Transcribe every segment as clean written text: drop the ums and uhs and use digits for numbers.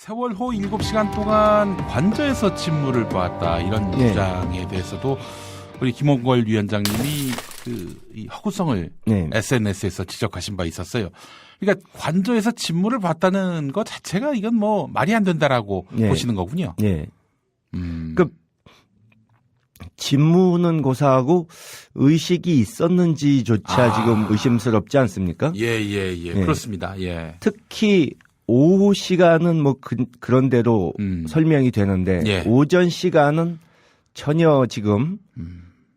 세월호 7시간 동안 관저에서 침몰을 보았다. 이런 주장에 대해서도 우리 김홍걸 위원장님이 이 허구성을 SNS에서 지적하신 바 있었어요. 그러니까 관저에서 침몰을 봤다는 것 자체가 이건 뭐 말이 안 된다라고 보시는 거군요. 예. 그 직무는 고사하고 의식이 있었는지조차 지금 의심스럽지 않습니까? 예. 그렇습니다. 예. 특히 오후 시간은 뭐 그런 대로 설명이 되는데 오전 시간은 전혀 지금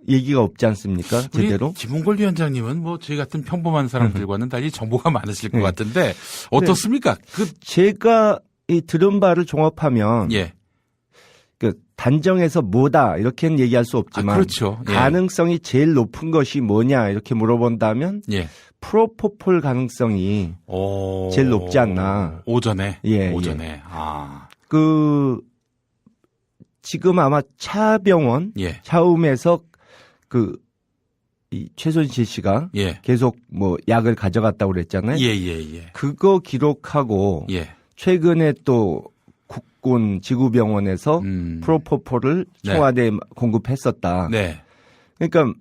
얘기가 없지 않습니까? 제대로. 김홍걸 위원장님은 뭐 저희 같은 평범한 사람들과는 달리 정보가 많으실 것 같은데 어떻습니까? 제가 이 들은 바를 종합하면 그 단정해서 뭐다 이렇게는 얘기할 수 없지만 그렇죠. 가능성이 제일 높은 것이 뭐냐 이렇게 물어본다면 프로포폴 가능성이 제일 높지 않나. 오전에. 오전에. 지금 아마 차병원 차움에서 이 최순실 씨가 계속 뭐 약을 가져갔다고 그랬잖아요. 그거 기록하고 최근에 또 국군 지구병원에서 프로포폴을 청와대에 공급했었다. 그러니까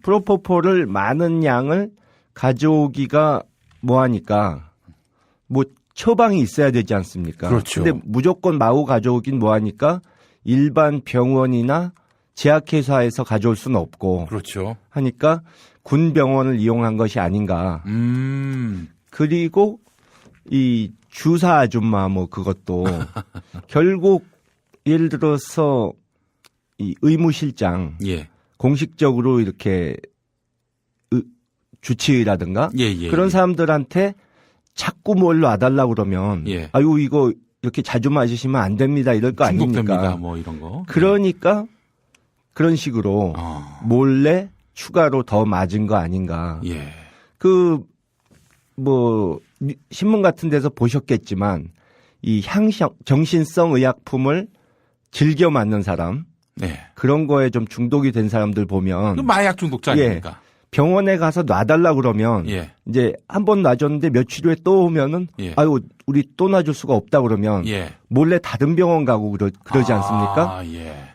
프로포폴을 많은 양을 가져오기가 뭐하니까 뭐 처방이 있어야 되지 않습니까? 그렇죠. 근데 무조건 마구 가져오긴 뭐하니까 일반 병원이나 제약회사에서 가져올 수는 없고 그렇죠. 하니까 군 병원을 이용한 것이 아닌가. 그리고 이 주사 아줌마 뭐 그것도 결국 예를 들어서 이 의무실장 공식적으로 이렇게 주치의라든가 그런 사람들한테 자꾸 뭘 놔달라고 그러면 아유 이거 이렇게 자주 맞으시면 안 됩니다 이럴 거 아닙니까? 뭐 이런 거. 그러니까 그런 식으로 몰래 추가로 더 맞은 거 아닌가. 뭐 신문 같은 데서 보셨겠지만 이 정신성 의약품을 즐겨 맞는 사람 그런 거에 좀 중독이 된 사람들 보면 마약 중독자 아닙니까? 병원에 가서 놔달라 그러면 이제 한 번 놔줬는데 며칠 후에 또 오면은 아유 우리 또 놔줄 수가 없다 그러면 몰래 다른 병원 가고 그러지 않습니까?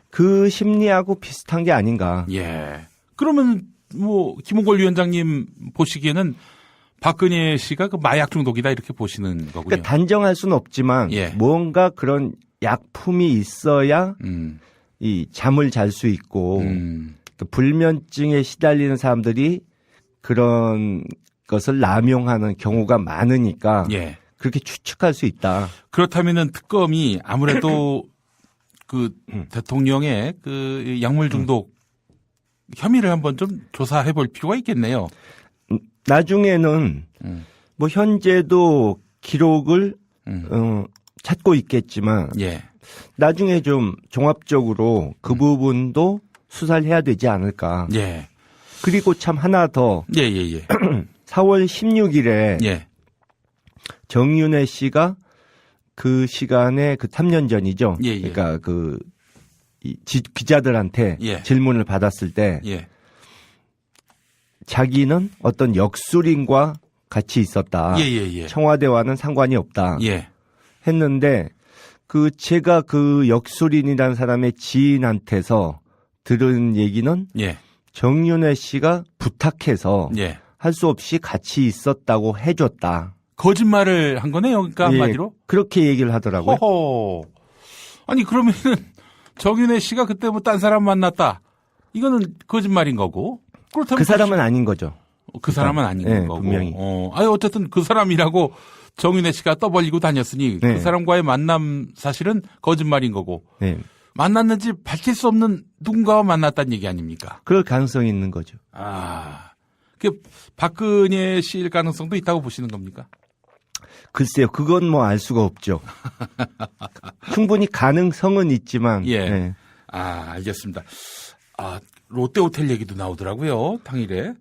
그 심리하고 비슷한 게 아닌가. 그러면 뭐 김홍걸 위원장님 보시기에는 박근혜 씨가 그 마약 중독이다 이렇게 보시는 거군요. 그러니까 단정할 수는 없지만 뭔가 그런 약품이 있어야 이 잠을 잘 수 있고 불면증에 시달리는 사람들이 그런 것을 남용하는 경우가 많으니까 그렇게 추측할 수 있다. 그렇다면은 특검이 아무래도 그 대통령의 그 약물 중독 혐의를 한번 좀 조사해 볼 필요가 있겠네요. 나중에는 뭐 현재도 기록을 찾고 있겠지만 나중에 좀 종합적으로 그 부분도 수사를 해야 되지 않을까. 그리고 참 하나 더 4월 16일에 정윤회 씨가 그 시간에 그 3년 전이죠. 그러니까 기자들한테 질문을 받았을 때 자기는 어떤 역술인과 같이 있었다. 청와대와는 상관이 없다. 했는데 제가 그 역술인이라는 사람의 지인한테서 들은 얘기는 정윤회 씨가 부탁해서 할 수 없이 같이 있었다고 해줬다. 거짓말을 한 거네요. 그러니까 한마디로? 그렇게 얘기를 하더라고요. 허허. 아니 그러면은 정윤회 씨가 그때 뭐 딴 사람 만났다. 이거는 거짓말인 거고. 그렇다면 그 사람은 아닌 거죠. 그 사람은 아닌 거고. 분명히. 아니 어쨌든 그 사람이라고 정윤회 씨가 떠벌리고 다녔으니 그 사람과의 만남 사실은 거짓말인 거고. 만났는지 밝힐 수 없는 누군가와 만났다는 얘기 아닙니까? 그럴 가능성이 있는 거죠. 그 박근혜 씨일 가능성도 있다고 보시는 겁니까? 글쎄요, 그건 뭐 알 수가 없죠. 충분히 가능성은 있지만. 알겠습니다. 롯데호텔 얘기도 나오더라고요, 당일에.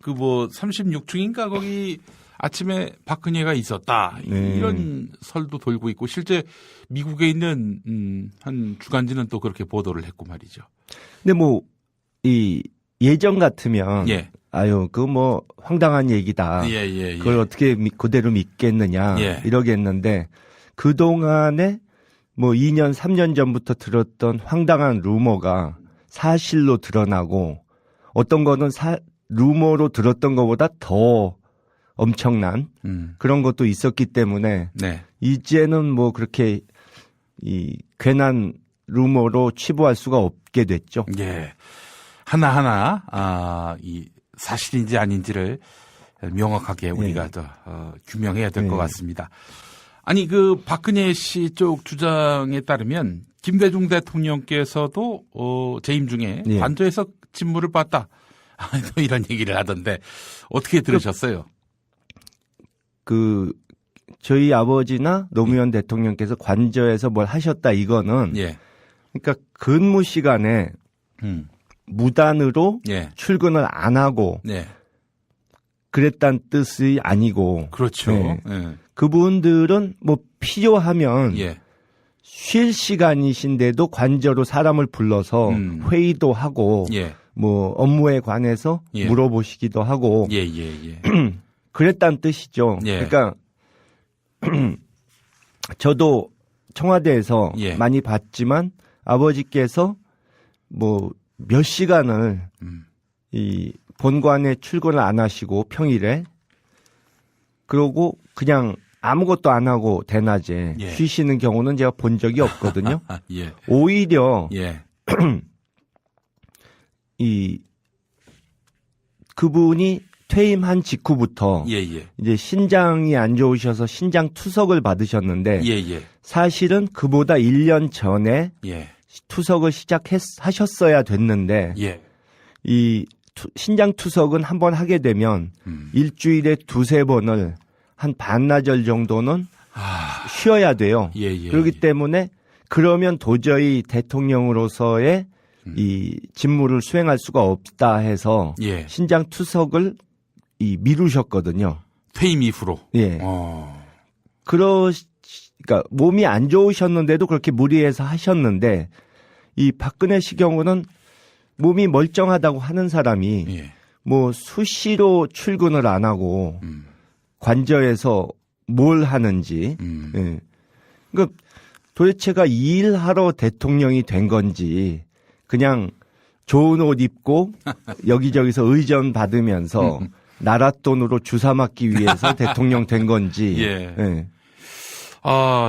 36층인가 거기 아침에 박근혜가 있었다. 이런 설도 돌고 있고, 실제 미국에 있는, 한 주간지는 또 그렇게 보도를 했고 말이죠. 근데 예전 같으면. 아유, 뭐 황당한 얘기다. 그걸 어떻게 그대로 믿겠느냐. 이러겠는데 그동안에 뭐 2년, 3년 전부터 들었던 황당한 루머가 사실로 드러나고 어떤 거는 루머로 들었던 것보다 더 엄청난 그런 것도 있었기 때문에 네. 이제는 뭐 그렇게 이 괜한 루머로 치부할 수가 없게 됐죠. 예. 하나하나 이 사실인지 아닌지를 명확하게 우리가 규명해야 될 것 같습니다. 아니 그 박근혜 씨 쪽 주장에 따르면 김대중 대통령께서도 재임 중에 관저에서 직무를 봤다. 이런 얘기를 하던데 어떻게 들으셨어요? 저희 아버지나 노무현 대통령께서 관저에서 뭘 하셨다 이거는 그러니까 근무 시간에 무단으로 출근을 안 하고 그랬다는 뜻이 아니고 그렇죠. 그분들은 뭐 필요하면 쉴 시간이신데도 관저로 사람을 불러서 회의도 하고 뭐 업무에 관해서 물어보시기도 하고 그랬다는 뜻이죠. 그러니까 저도 청와대에서 많이 봤지만 아버지께서 뭐 몇 시간을 이 본관에 출근을 안 하시고 평일에 그러고 그냥 아무것도 안 하고 대낮에 쉬시는 경우는 제가 본 적이 없거든요. 오히려 이 그분이 퇴임한 직후부터 이제 신장이 안 좋으셔서 신장 투석을 받으셨는데 사실은 그보다 1년 전에 투석을 하셨어야 됐는데 이 신장 투석은 한번 하게 되면 일주일에 2-3번을 한 반나절 정도는 쉬어야 돼요. 그렇기 때문에 그러면 도저히 대통령으로서의 이 직무를 수행할 수가 없다 해서 신장 투석을 미루셨거든요. 퇴임 이후로. 그러니까 몸이 안 좋으셨는데도 그렇게 무리해서 하셨는데 이 박근혜 씨 경우는 몸이 멀쩡하다고 하는 사람이 뭐 수시로 출근을 안 하고 관저에서 뭘 하는지 그러니까 도대체가 일하러 대통령이 된 건지 그냥 좋은 옷 입고 여기저기서 의전 받으면서 나라 돈으로 주사 맞기 위해서 대통령 된 건지.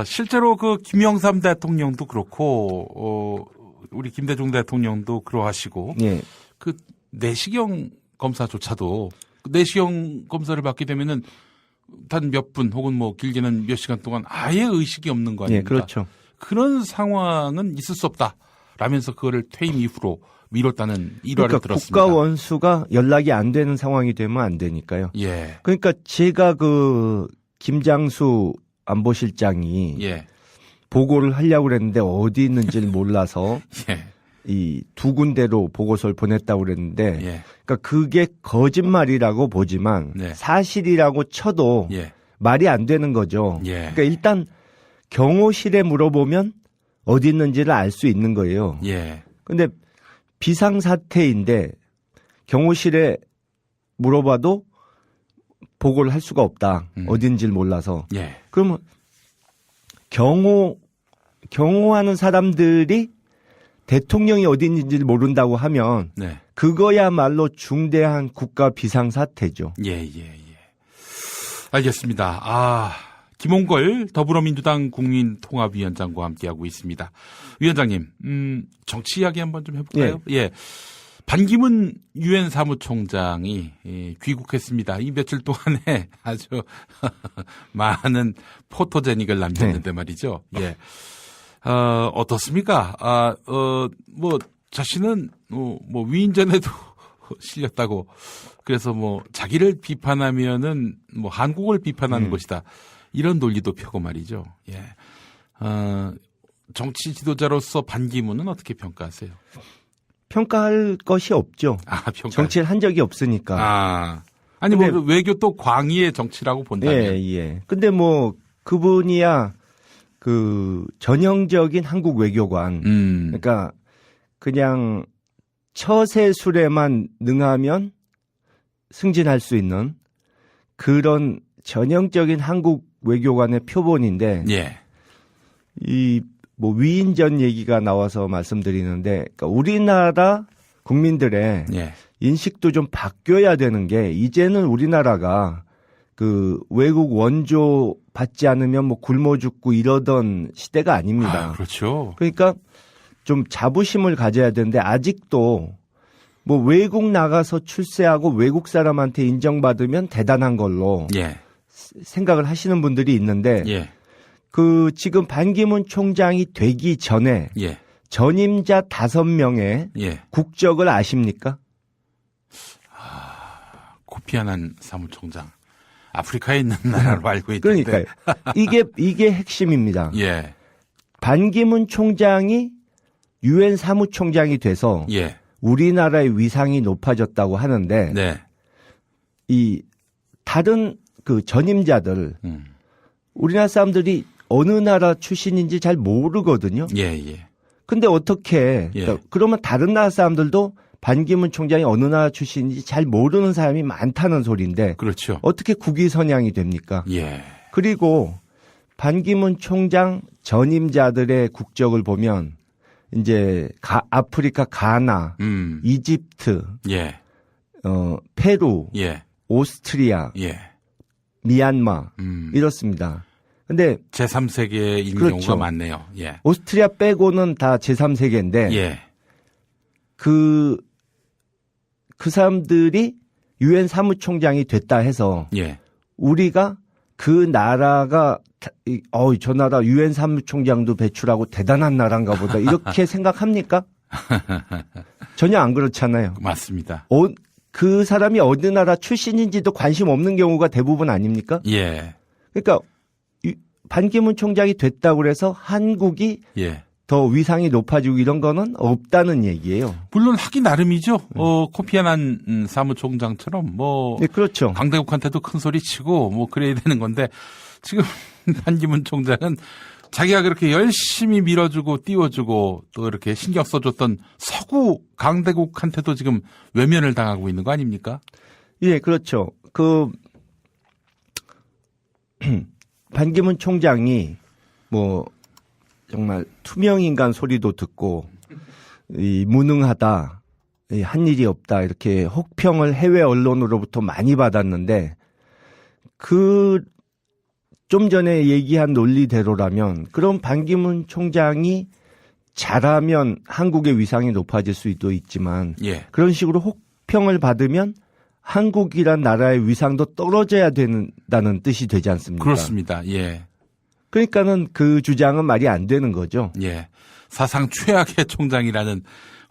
실제로 그 김영삼 대통령도 그렇고 우리 김대중 대통령도 그러하시고 그 내시경 검사조차도 내시경 검사를 받게 되면은 단 몇 분 혹은 뭐 길게는 몇 시간 동안 아예 의식이 없는 거 아닙니까? 그렇죠. 그런 상황은 있을 수 없다라면서 그거를 퇴임 이후로 미뤘다는 일화를 들었습니다. 국가 원수가 연락이 안 되는 상황이 되면 안 되니까요. 그러니까 제가 그 김장수 안보실장이 보고를 하려고 그랬는데 어디 있는지를 몰라서 이 2군데로 보고서를 보냈다고 그랬는데 그러니까 그게 거짓말이라고 보지만 사실이라고 쳐도 말이 안 되는 거죠. 그러니까 일단 경호실에 물어보면 어디 있는지를 알 수 있는 거예요. 근데 비상사태인데 경호실에 물어봐도 보고를 할 수가 없다. 어딘지를 몰라서. 그러면 경호하는 사람들이 대통령이 어디 있는지를 모른다고 하면 그거야말로 중대한 국가 비상사태죠. 알겠습니다. 김홍걸 더불어민주당 국민통합위원장과 함께하고 있습니다. 위원장님, 정치 이야기 한번 좀 해볼까요? 반기문 유엔 사무총장이 귀국했습니다. 이 며칠 동안에 아주 많은 포토제닉을 남겼는데 말이죠. 어떻습니까? 뭐 자신은 뭐 위인전에도 실렸다고 그래서 뭐 자기를 비판하면은 뭐 한국을 비판하는 것이다. 이런 논리도 펴고 말이죠. 정치 지도자로서 반기문은 어떻게 평가하세요? 평가할 것이 없죠. 정치를 한 적이 없으니까. 아니 뭐 외교 또 광의의 정치라고 본다면. 근데 뭐 그분이야 그 전형적인 한국 외교관. 그러니까 그냥 처세술에만 능하면 승진할 수 있는 그런 전형적인 한국 외교관의 표본인데 뭐 위인전 얘기가 나와서 말씀드리는데, 그러니까 우리나라 국민들의 예. 인식도 좀 바뀌어야 되는 게, 이제는 우리나라가 그 외국 원조 받지 않으면 뭐 굶어 죽고 이러던 시대가 아닙니다. 그렇죠. 그러니까 좀 자부심을 가져야 되는데, 아직도 뭐 외국 나가서 출세하고 외국 사람한테 인정받으면 대단한 걸로 예. 생각을 하시는 분들이 있는데, 예. 그 지금 반기문 총장이 되기 전에 예. 전임자 5명의 예. 국적을 아십니까? 코피 아난 사무총장. 아프리카에 있는 나라로 알고 있는데. 그러니까요. 이게 핵심입니다. 예. 반기문 총장이 유엔 사무총장이 돼서 예. 우리나라의 위상이 높아졌다고 하는데 네. 이 다른 그 전임자들 우리나라 사람들이 어느 나라 출신인지 잘 모르거든요. 예, 예. 근데 어떻게 예. 그러면 다른 나라 사람들도 반기문 총장이 어느 나라 출신인지 잘 모르는 사람이 많다는 소리인데 그렇죠. 어떻게 국위선양이 됩니까? 예. 그리고 반기문 총장 전임자들의 국적을 보면 이제 아프리카 가나, 이집트, 예. 페루, 예. 오스트리아, 예. 미얀마 이렇습니다. 근데 제3세계인 그렇죠. 경우가 많네요. 예. 오스트리아 빼고는 다 제3세계인데 예. 그 사람들이 유엔 사무총장이 됐다 해서 예. 우리가 그 나라가 저 나라 유엔 사무총장도 배출하고 대단한 나라인가 보다 이렇게 생각합니까? 전혀 안 그렇잖아요. 맞습니다. 그 사람이 어느 나라 출신인지도 관심 없는 경우가 대부분 아닙니까? 예. 그러니까 반기문 총장이 됐다고 해서 한국이 예. 더 위상이 높아지고 이런 거는 없다는 얘기예요. 물론 하기 나름이죠. 코피 아난 사무총장처럼 뭐 네, 그렇죠. 강대국한테도 큰 소리 치고 뭐 그래야 되는 건데 지금 반기문 총장은 자기가 그렇게 열심히 밀어주고 띄워주고 또 이렇게 신경 써줬던 서구 강대국한테도 지금 외면을 당하고 있는 거 아닙니까? 예, 그렇죠. 반기문 총장이 뭐 정말 투명인간 소리도 듣고 무능하다, 한 일이 없다 이렇게 혹평을 해외 언론으로부터 많이 받았는데 좀 전에 얘기한 논리대로라면 그럼 반기문 총장이 잘하면 한국의 위상이 높아질 수도 있지만 예. 그런 식으로 혹평을 받으면 한국이란 나라의 위상도 떨어져야 된다는 뜻이 되지 않습니까? 그렇습니다. 예. 그러니까는 그 주장은 말이 안 되는 거죠. 예. 사상 최악의 총장이라는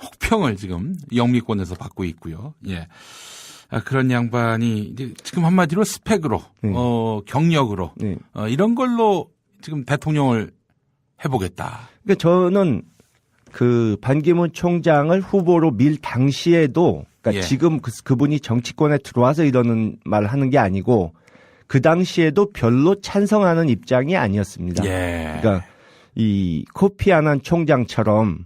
혹평을 지금 영미권에서 받고 있고요. 예. 그런 양반이 이제 지금 한마디로 스펙으로, 경력으로, 이런 걸로 지금 대통령을 해보겠다. 그러니까 저는 그 반기문 총장을 후보로 밀 당시에도, 그러니까 예. 지금 그분이 정치권에 들어와서 이러는 말을 하는 게 아니고 그 당시에도 별로 찬성하는 입장이 아니었습니다. 예. 그러니까 이 코피 아난 총장처럼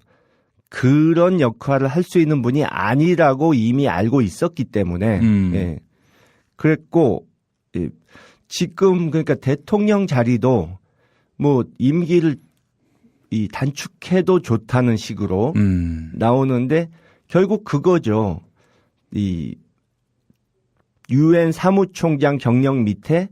그런 역할을 할 수 있는 분이 아니라고 이미 알고 있었기 때문에 예. 그랬고 지금 그러니까 대통령 자리도 뭐 임기를 단축해도 좋다는 식으로 나오는데 결국 그거죠. 이 유엔 사무총장 경력 밑에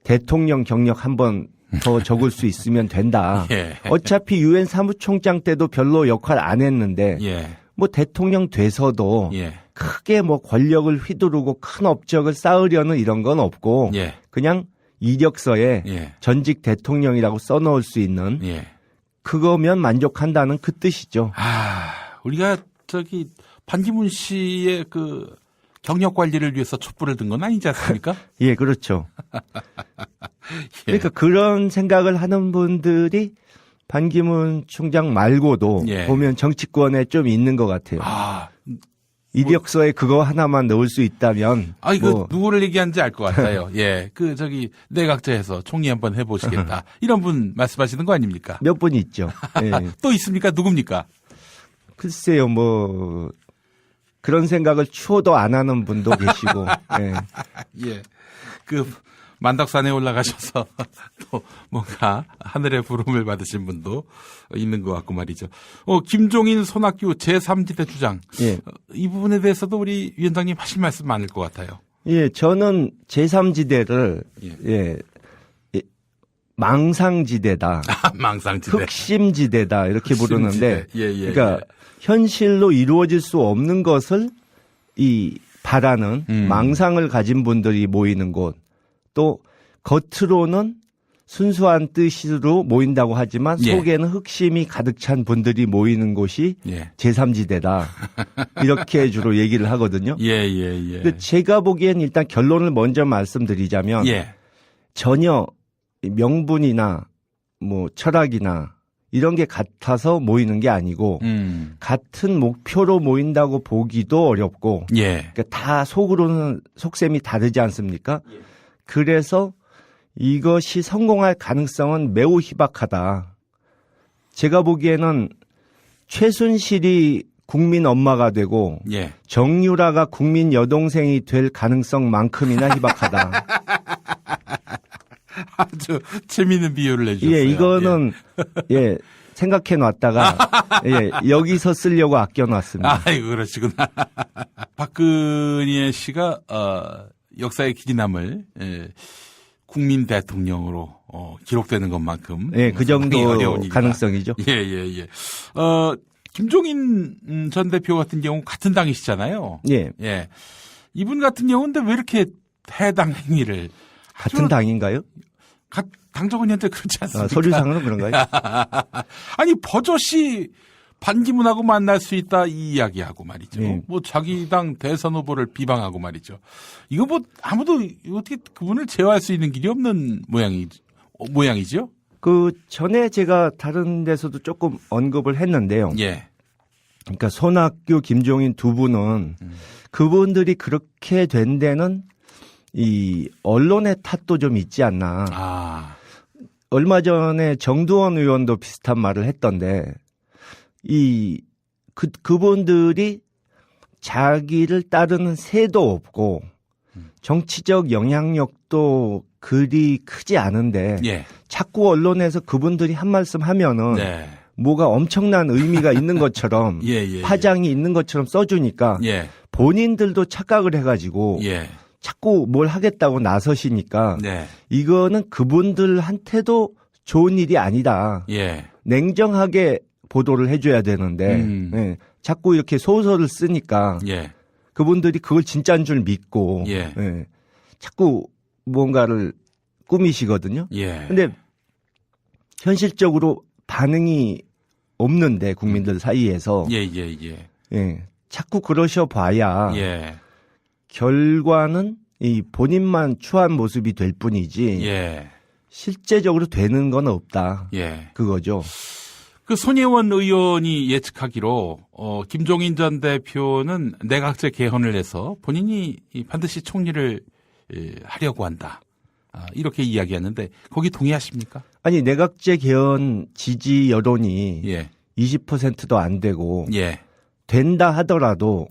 대통령 경력 한번 더 적을 수 있으면 된다. 예. 어차피 유엔 사무총장 때도 별로 역할 안 했는데 예. 뭐 대통령 돼서도 예. 크게 뭐 권력을 휘두르고 큰 업적을 쌓으려는 이런 건 없고 예. 그냥 이력서에 예. 전직 대통령이라고 써놓을 수 있는 예. 그거면 만족한다는 그 뜻이죠. 우리가 반기문 씨의 그 경력 관리를 위해서 촛불을 든 건 아니지 않습니까? 예, 그렇죠. 예. 그러니까 그런 생각을 하는 분들이 반기문 총장 말고도 예. 보면 정치권에 좀 있는 것 같아요. 이력서에 그거 하나만 넣을 수 있다면. 이거 누구를 얘기하는지 알 것 같아요. 예. 내각제에서 총리 한번 해보시겠다. 이런 분 말씀하시는 거 아닙니까? 몇 분 있죠. 예. 또 있습니까? 누굽니까? 글쎄요, 그런 생각을 추호도 안 하는 분도 계시고. 예. 예. 만덕산에 올라가셔서 또 뭔가 하늘의 부름을 받으신 분도 있는 것 같고 말이죠. 김종인 손학규 제3지대 주장. 예. 이 부분에 대해서도 우리 위원장님 하실 말씀 많을 것 같아요. 예, 저는 제3지대를 망상지대다. 망상지대. 흑심지대다. 이렇게 부르는데. 예. 그러니까 현실로 이루어질 수 없는 것을 바라는 망상을 가진 분들이 모이는 곳. 또 겉으로는 순수한 뜻으로 모인다고 하지만 속에는 흑심이 가득 찬 분들이 모이는 곳이 제3지대다. 이렇게 주로 얘기를 하거든요. 근데 제가 보기엔 일단 결론을 먼저 말씀드리자면 전혀 명분이나 뭐 철학이나 이런 게 같아서 모이는 게 아니고 같은 목표로 모인다고 보기도 어렵고 그러니까 다 속으로는 속셈이 다르지 않습니까? 그래서 이것이 성공할 가능성은 매우 희박하다. 제가 보기에는 최순실이 국민 엄마가 되고 정유라가 국민 여동생이 될 가능성만큼이나 희박하다. 아주 재미있는 비유를 해주셨어요. 이거는 생각해 놨다가 여기서 쓰려고 아껴놨습니다. 아이고 그러시구나. 박근혜 씨가 역사의 기진함을 국민 대통령으로 기록되는 것만큼 그 정도 가능성이죠. 예. 김종인 전 대표 같은 경우 같은 당이시잖아요. 예. 이분 같은 경우인데 왜 이렇게 해당 행위를 같은 당인가요? 당적은 현재 그렇지 않습니까? 서류상으로 그런가요? 아니 버젓이 반기문하고 만날 수 있다 이 이야기하고 말이죠. 뭐 자기 당 대선 후보를 비방하고 말이죠. 이거 뭐 아무도 어떻게 그분을 제어할 수 있는 길이 없는 모양이죠. 그 전에 제가 다른 데서도 조금 언급을 했는데요. 그러니까 손학규, 김종인 두 분은 그분들이 그렇게 된 데는 이 언론의 탓도 좀 있지 않나. 얼마 전에 정두원 의원도 비슷한 말을 했던데 그분들이 자기를 따르는 새도 없고 정치적 영향력도 그리 크지 않은데 자꾸 언론에서 그분들이 한 말씀 하면은 뭐가 엄청난 의미가 있는 것처럼 파장이 있는 것처럼 써주니까 본인들도 착각을 해가지고 자꾸 뭘 하겠다고 나서시니까 이거는 그분들한테도 좋은 일이 아니다. 냉정하게 보도를 해줘야 되는데 자꾸 이렇게 소설을 쓰니까 그분들이 그걸 진짜인 줄 믿고 자꾸 뭔가를 꾸미시거든요. 근데 현실적으로 반응이 없는데 국민들 사이에서 자꾸 그러셔 봐야 결과는 이 본인만 추한 모습이 될 뿐이지 실제적으로 되는 건 없다. 그거죠. 그 손혜원 의원이 예측하기로 김종인 전 대표는 내각제 개헌을 해서 본인이 반드시 총리를 하려고 한다. 이렇게 이야기하는데 거기 동의하십니까? 아니 내각제 개헌 지지 여론이 20%도 안 되고 된다 하더라도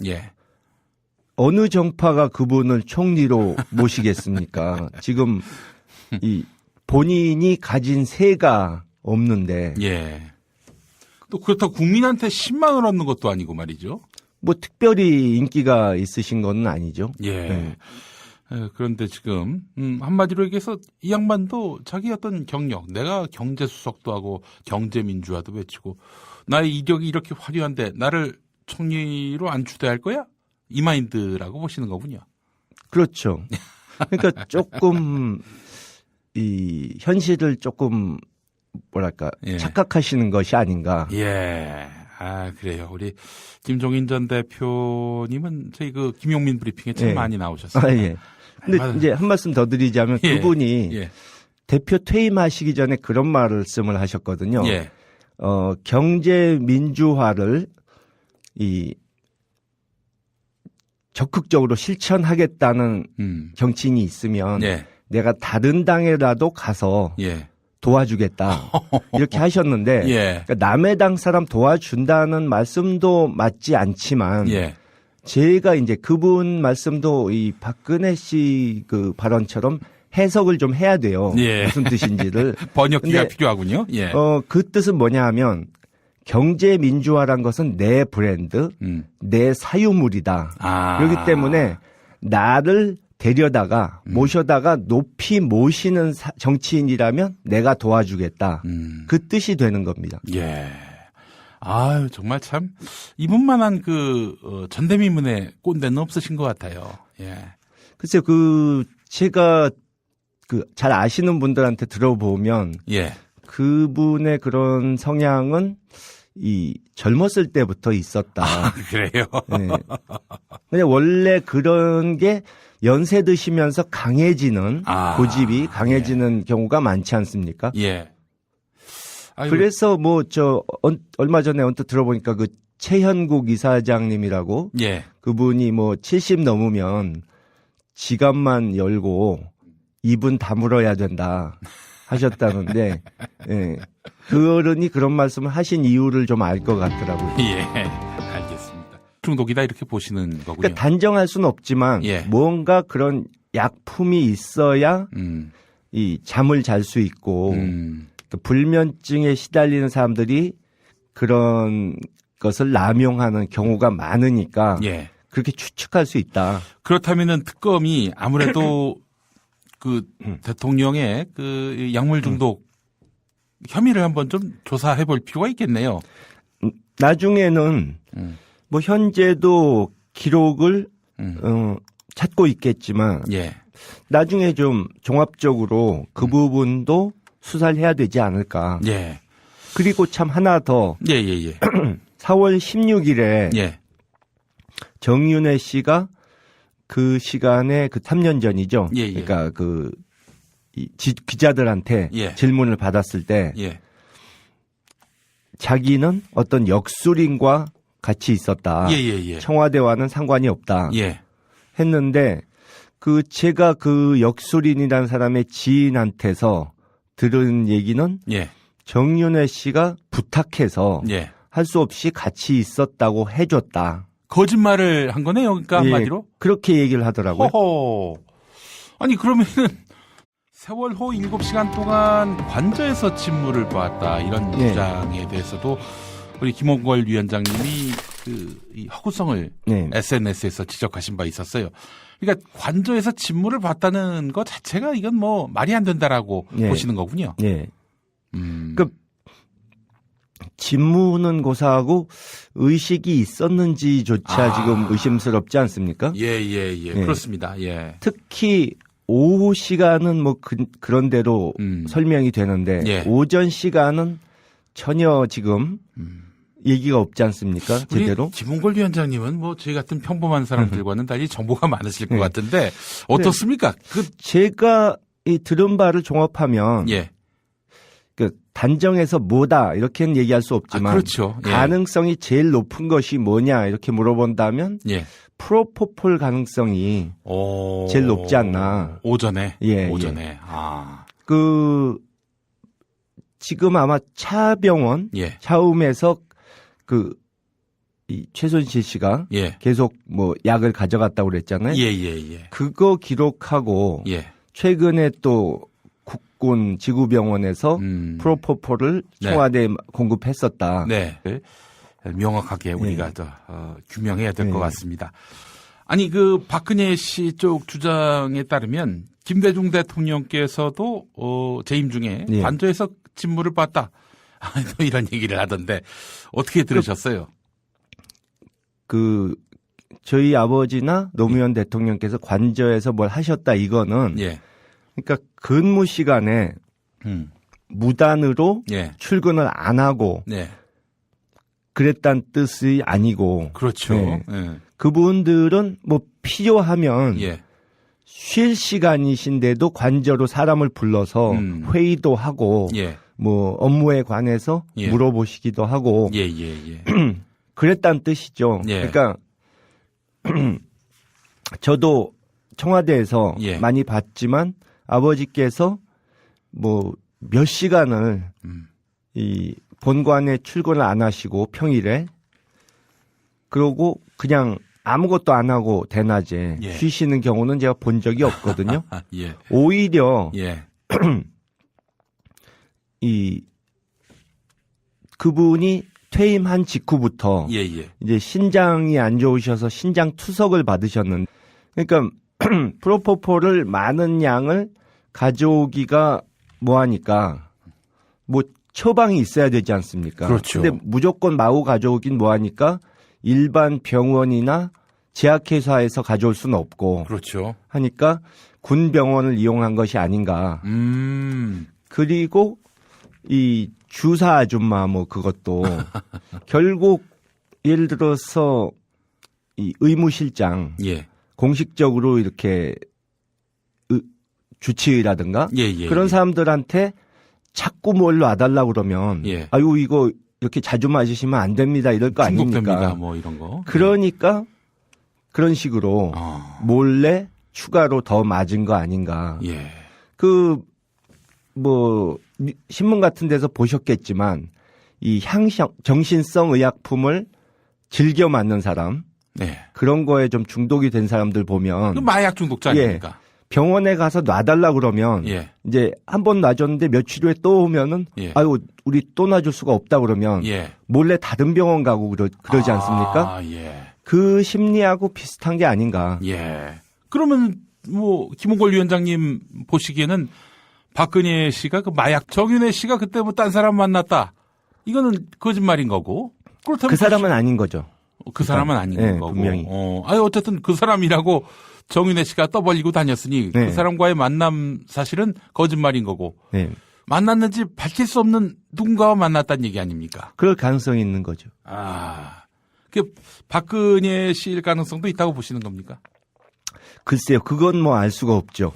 어느 정파가 그분을 총리로 모시겠습니까? 지금 이 본인이 가진 세가 없는데 또 그렇다고 국민한테 신망을 얻는 것도 아니고 말이죠. 뭐 특별히 인기가 있으신 건 아니죠. 그런데 지금 한마디로 얘기해서 이 양반도 자기 어떤 경력, 내가 경제수석도 하고 경제민주화도 외치고 나의 이력이 이렇게 화려한데 나를 총리로 안 추대할 거야? 이 마인드라고 보시는 거군요. 그렇죠. 그러니까 조금 이 현실을 조금 뭐랄까 착각하시는 것이 아닌가. 그래요. 우리 김종인 전 대표님은 저희 그 김용민 브리핑에 참 많이 나오셨어요. 근데 이제 한 말씀 더 드리자면 그분이 대표 퇴임하시기 전에 그런 말씀을 하셨거든요. 경제 민주화를 적극적으로 실천하겠다는 정치인이 있으면 내가 다른 당에라도 가서 도와주겠다 이렇게 하셨는데 그러니까 남의 당 사람 도와준다는 말씀도 맞지 않지만 제가 이제 그분 말씀도 이 박근혜 씨 그 발언처럼 해석을 좀 해야 돼요. 예. 무슨 뜻인지를. 번역기가 필요하군요. 예. 그 뜻은 뭐냐 하면 경제 민주화란 것은 내 브랜드, 내 사유물이다. 그렇기 때문에 나를 데려다가 모셔다가 높이 모시는 정치인이라면 내가 도와주겠다. 그 뜻이 되는 겁니다. 예. 아유, 정말 참 이분만한 전대미문의 꼰대는 없으신 것 같아요. 예. 글쎄요, 제가 잘 아시는 분들한테 들어보면 예. 그분의 그런 성향은 젊었을 때부터 있었다. 그래요? 네. 그냥 원래 그런 게 연세 드시면서 강해지는 고집이 강해지는 경우가 많지 않습니까? 예. 아이고. 그래서 얼마 전에 언뜻 들어보니까 최현국 이사장님이라고 예. 그분이 70 넘으면 지갑만 열고 입은 다물어야 된다 하셨다는데, 예. 그 어른이 그런 말씀을 하신 이유를 좀 알 것 같더라고요. 예, 알겠습니다. 중독이다 이렇게 보시는 거군요. 그러니까 단정할 수는 없지만 예. 뭔가 그런 약품이 있어야 잠을 잘 수 있고 불면증에 시달리는 사람들이 그런 것을 남용하는 경우가 많으니까 예. 그렇게 추측할 수 있다. 그렇다면은 특검이 아무래도 대통령의 약물 중독 혐의를 한번 좀 조사해 볼 필요가 있겠네요. 나중에는 현재도 기록을 찾고 있겠지만 예. 나중에 좀 종합적으로 그 부분도 수사를 해야 되지 않을까. 예. 그리고 참 하나 더. 예. 4월 16일에 예. 정윤회 씨가 그 시간에 3년 전이죠. 예. 그러니까 기자들한테 예. 질문을 받았을 때 예. 자기는 어떤 역술인과 같이 있었다. 예. 청와대와는 상관이 없다. 예. 했는데 제가 역술인이라는 사람의 지인한테서 들은 얘기는 예. 정윤회 씨가 부탁해서 예. 할 수 없이 같이 있었다고 해줬다. 거짓말을 한 거네요. 그러니까 한마디로. 그렇게 얘기를 하더라고요. 허허. 아니 그러면은 세월호 7시간 동안 관저에서 침묵을 보았다 이런 주장에 대해서도 우리 김홍걸 위원장님이 이 허구성을 SNS에서 지적하신 바 있었어요. 그러니까 관저에서 침묵을 봤다는 것 자체가 이건 말이 안 된다라고 보시는 거군요. 네. 직무는 고사하고 의식이 있었는지조차 지금 의심스럽지 않습니까? 예. 그렇습니다. 예. 특히 오후 시간은 그런 대로 설명이 되는데 오전 시간은 전혀 지금 얘기가 없지 않습니까? 제대로. 김홍걸 위원장님은 저희 같은 평범한 사람들과는 달리 정보가 많으실 것 같은데 어떻습니까? 제가 들은 바를 종합하면 단정해서 뭐다 이렇게는 얘기할 수 없지만 그렇죠. 가능성이 제일 높은 것이 뭐냐 이렇게 물어본다면 프로포폴 가능성이 제일 높지 않나. 오전에. 오전에. 예. 지금 아마 차병원 차움에서 이 최순실 씨가 계속 약을 가져갔다고 그랬잖아요. 예. 그거 기록하고 최근에 또 국군 지구병원에서 프로포폴을 청와대에 공급했었다. 네. 명확하게 우리가 규명해야 될 것 같습니다. 아니 박근혜 씨 쪽 주장에 따르면 김대중 대통령께서도 재임 중에 관저에서 직무를 봤다. 또 이런 얘기를 하던데 어떻게 들으셨어요? 저희 아버지나 노무현 대통령께서 관저에서 뭘 하셨다 이거는 그러니까 근무 시간에 무단으로 출근을 안 하고 그랬다는 뜻이 아니고 그렇죠. 그분들은 필요하면 쉴 시간이신데도 관저로 사람을 불러서 회의도 하고 업무에 관해서 물어보시기도 하고 그랬다는 뜻이죠. 그러니까 저도 청와대에서 많이 봤지만 아버지께서 몇 시간을 이 본관에 출근을 안 하시고 평일에 그러고 그냥 아무것도 안 하고 대낮에 예. 쉬시는 경우는 제가 본 적이 없거든요. 예. 오히려 예. 그분이 퇴임한 직후부터 예. 이제 신장이 안 좋으셔서 신장 투석을 받으셨는데, 그러니까 프로포폴을 많은 양을 가져오기가 뭐하니까 뭐 처방이 있어야 되지 않습니까? 그렇죠. 근데 무조건 마구 가져오긴 뭐하니까 일반 병원이나 제약회사에서 가져올 수는 없고, 그렇죠. 하니까 군 병원을 이용한 것이 아닌가. 그리고 이 주사 아줌마 뭐 그것도 결국 예를 들어서 이 의무실장 예. 공식적으로 이렇게 주치의라든가 예. 그런 사람들한테 자꾸 뭘 놔달라고 그러면 예. 아유 이거 이렇게 자주 맞으시면 안 됩니다 이럴 거 중독됩니다. 아닙니까? 뭐 이런 거. 그러니까 그런 식으로 몰래 추가로 더 맞은 거 아닌가. 예. 뭐 신문 같은 데서 보셨겠지만 이 정신성 의약품을 즐겨 맞는 사람, 네. 그런 거에 좀 중독이 된 사람들 보면 그 마약 중독자 아닙니까? 예, 병원에 가서 놔달라 그러면 예. 이제 한 번 놔줬는데 며칠 후에 또 오면은 예. 아유 우리 또 놔줄 수가 없다 그러면 예. 몰래 다른 병원 가고 그러지 않습니까? 예. 그 심리하고 비슷한 게 아닌가. 예. 그러면 뭐 김홍걸 위원장님 보시기에는 박근혜 씨가 그 마약 정윤회 씨가 그때 뭐 딴 사람 만났다. 이거는 거짓말인 거고. 그렇다면 그 사람은 아닌 거죠. 그 사람은 아닌 네, 거고. 분명히. 어쨌든 그 사람이라고 정윤회 씨가 떠벌리고 다녔으니 네. 그 사람과의 만남 사실은 거짓말인 거고. 네. 만났는지 밝힐 수 없는 누군가와 만났다는 얘기 아닙니까? 그럴 가능성이 있는 거죠. 그 박근혜 씨일 가능성도 있다고 보시는 겁니까? 글쎄요, 그건 뭐 알 수가 없죠.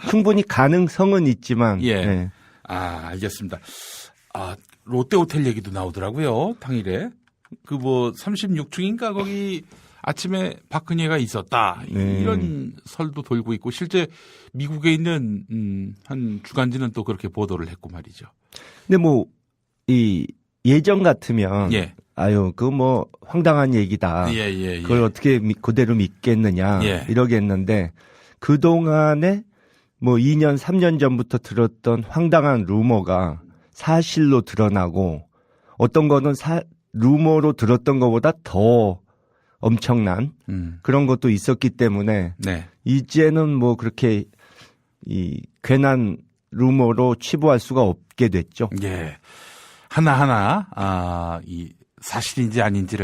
충분히 가능성은 있지만. 예. 네. 알겠습니다. 롯데호텔 얘기도 나오더라고요, 당일에. 그 뭐 36층인가 거기 아침에 박근혜가 있었다. 네. 이런 설도 돌고 있고 실제 미국에 있는 한 주간지는 또 그렇게 보도를 했고 말이죠. 근데 뭐 이 예전 같으면 예. 아유, 그거 뭐 황당한 얘기다. 예. 그걸 어떻게 그대로 믿겠느냐 예. 이러겠는데 그동안에 뭐 2년 3년 전부터 들었던 황당한 루머가 사실로 드러나고 어떤 거는 루머로 들었던 것보다 더 엄청난 그런 것도 있었기 때문에 네. 이제는 뭐 그렇게 이 괜한 루머로 치부할 수가 없게 됐죠. 예. 하나하나 이 사실인지 아닌지를